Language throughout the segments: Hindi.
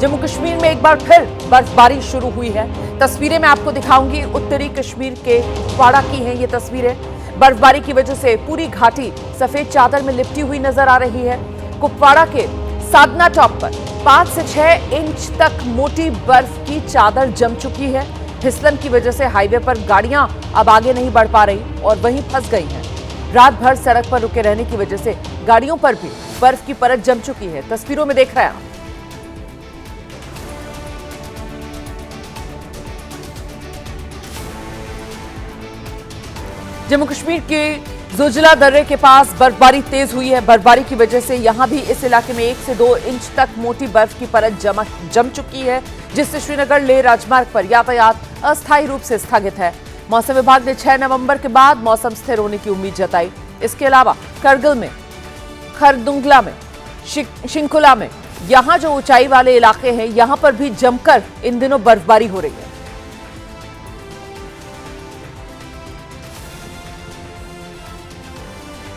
जम्मू कश्मीर में एक बार फिर बर्फबारी शुरू हुई है। तस्वीरें मैं आपको दिखाऊंगी, उत्तरी कश्मीर के कुपवाड़ा की हैं ये तस्वीरें। बर्फबारी की वजह से पूरी घाटी सफेद चादर में लिपटी हुई नजर आ रही है। कुपवाड़ा के साधना टॉप पर 5 से 6 इंच तक मोटी बर्फ की चादर जम चुकी है। फिसलन की वजह से हाईवे पर गाड़ियां अब आगे नहीं बढ़ पा रही और वहीं फंस गई हैं। रात भर सड़क पर रुके रहने की वजह से गाड़ियों पर भी बर्फ की परत जम चुकी है। तस्वीरों में देख रहे हैं आप। जम्मू कश्मीर के जोजिला दर्रे के पास बर्फबारी तेज हुई है। बर्फबारी की वजह से यहां भी इस इलाके में 1 से 2 इंच तक मोटी बर्फ की परत जम चुकी है, जिससे श्रीनगर लेह राजमार्ग पर यातायात अस्थायी रूप से स्थगित है। मौसम विभाग ने 6 नवंबर के बाद मौसम स्थिर होने की उम्मीद जताई। इसके अलावा करगिल में, खरदुंगला में, शिंकुला में, यहां जो ऊंचाई वाले इलाके हैं, यहां पर भी जमकर इन दिनों बर्फबारी हो रही है।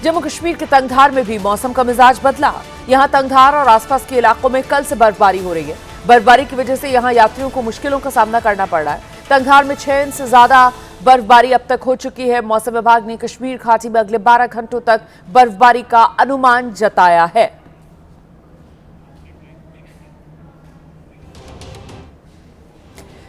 जम्मू कश्मीर के तंगधार में भी मौसम का मिजाज बदला। यहां तंगधार और आसपास के इलाकों में कल से बर्फबारी हो रही है। बर्फबारी की वजह से यहां यात्रियों को मुश्किलों का सामना करना पड़ रहा है। तंगधार में 6 इंच से ज्यादा बर्फबारी अब तक हो चुकी है। मौसम विभाग ने कश्मीर घाटी में अगले 12 घंटों तक बर्फबारी का अनुमान जताया है।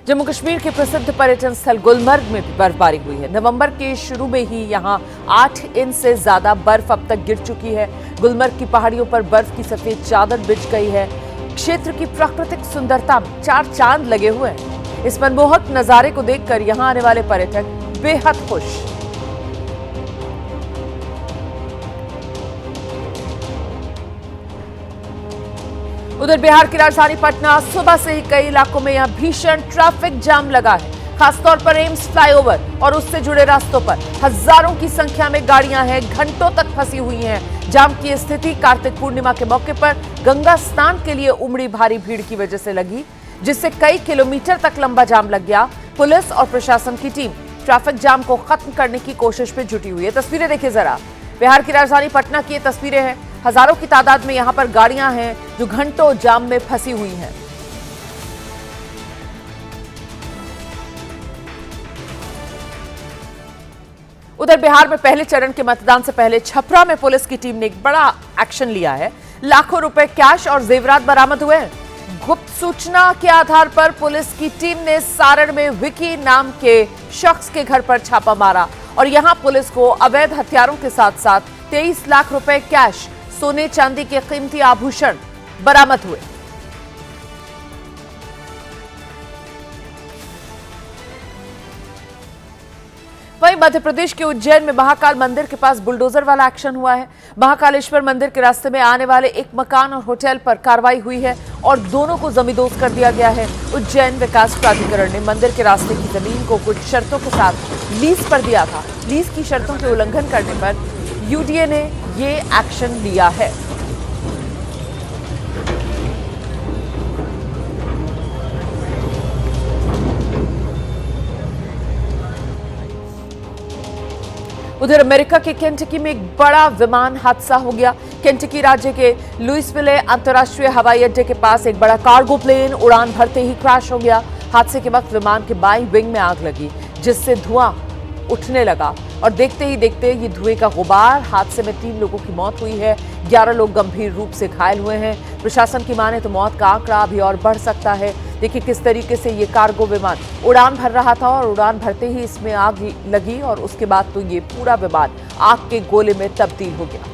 जम्मू कश्मीर के प्रसिद्ध पर्यटन स्थल गुलमर्ग में भी बर्फबारी हुई है। नवंबर के शुरू में ही यहां 8 इंच से ज्यादा बर्फ अब तक गिर चुकी है। गुलमर्ग की पहाड़ियों पर बर्फ की सफेद चादर बिछ गई है। क्षेत्र की प्राकृतिक सुंदरता में 4 चांद लगे हुए हैं। इस मनमोहक नजारे को देखकर यहां आने वाले पर्यटक बेहद खुश। उधर बिहार की राजधानी पटना सुबह से ही कई इलाकों में यहां भीषण ट्रैफिक जाम लगा है। खासतौर पर एम्स फ्लाईओवर और उससे जुड़े रास्तों पर हजारों की संख्या में गाड़ियां हैं, घंटों तक फंसी हुई हैं। जाम की स्थिति कार्तिक पूर्णिमा के मौके पर गंगा स्नान के लिए उमड़ी भारी भीड़ की वजह से लगी, जिससे कई किलोमीटर तक लंबा जाम लग गया। पुलिस और प्रशासन की टीम ट्रैफिक जाम को खत्म करने की कोशिश में जुटी हुई है। तस्वीरें देखिए जरा, बिहार की राजधानी पटना की ये तस्वीरें हैं। हजारों की तादाद में यहां पर गाड़ियां हैं जो घंटों जाम में फंसी हुई हैं। उधर बिहार में पहले चरण के मतदान से पहले छपरा में पुलिस की टीम ने एक बड़ा एक्शन लिया है। लाखों रुपए कैश और जेवरात बरामद हुए हैं। गुप्त सूचना के आधार पर पुलिस की टीम ने सारण में विकी नाम के शख्स के घर पर छापा मारा और यहां पुलिस को अवैध हथियारों के साथ साथ 23 लाख रुपए कैश, सोने चांदी के कीमती आभूषण बरामद हुए। वहीं मध्य प्रदेश के उज्जैन में महाकाल मंदिर के पास बुलडोजर वाला एक्शन हुआ है। महाकालेश्वर मंदिर के रास्ते में आने वाले एक मकान और होटल पर कार्रवाई हुई है और दोनों को जमींदोज कर दिया गया है। उज्जैन विकास प्राधिकरण ने मंदिर के रास्ते की जमीन को कुछ शर्तों के साथ लीज पर दिया था। लीज की शर्तों के उल्लंघन करने पर यूडीए ने ये एक्शन लिया है। उधर अमेरिका के केंटकी में एक बड़ा विमान हादसा हो गया। केंटकी राज्य के लुइसविले अंतर्राष्ट्रीय हवाई अड्डे के पास एक बड़ा कार्गो प्लेन उड़ान भरते ही क्रैश हो गया। हादसे के वक्त विमान के बाईं विंग में आग लगी, जिससे धुआं उठने लगा और देखते ही देखते ये धुएं का गुबार। हादसे में 3 लोगों की मौत हुई है, 11 लोग गंभीर रूप से घायल हुए हैं। प्रशासन की माने तो मौत का आंकड़ा अभी और बढ़ सकता है। देखिए किस तरीके से ये कार्गो विमान उड़ान भर रहा था और उड़ान भरते ही इसमें आग लगी और उसके बाद तो ये पूरा विमान आग के गोले में तब्दील हो गया।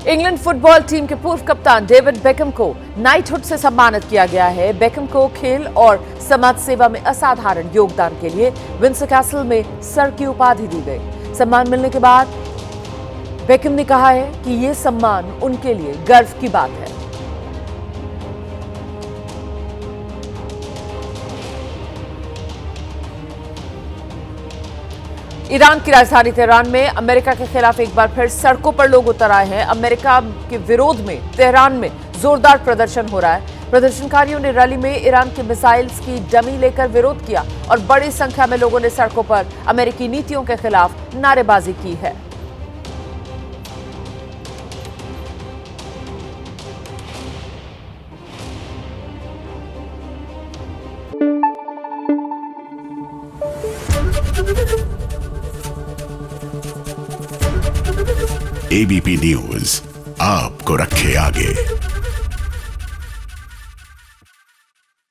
इंग्लैंड फुटबॉल टीम के पूर्व कप्तान डेविड बेकहम को नाइटहुड से सम्मानित किया गया है। बेकहम को खेल और समाज सेवा में असाधारण योगदान के लिए विंडसर कैसल में सर की उपाधि दी गई। सम्मान मिलने के बाद बेकहम ने कहा है कि यह सम्मान उनके लिए गर्व की बात है। ईरान की राजधानी तेहरान में अमेरिका के खिलाफ एक बार फिर सड़कों पर लोग उतर आए हैं। अमेरिका के विरोध में तेहरान में जोरदार प्रदर्शन हो रहा है। प्रदर्शनकारियों ने रैली में ईरान के मिसाइल्स की डमी लेकर विरोध किया और बड़ी संख्या में लोगों ने सड़कों पर अमेरिकी नीतियों के खिलाफ नारेबाजी की है। एबीपी न्यूज आपको रखे आगे।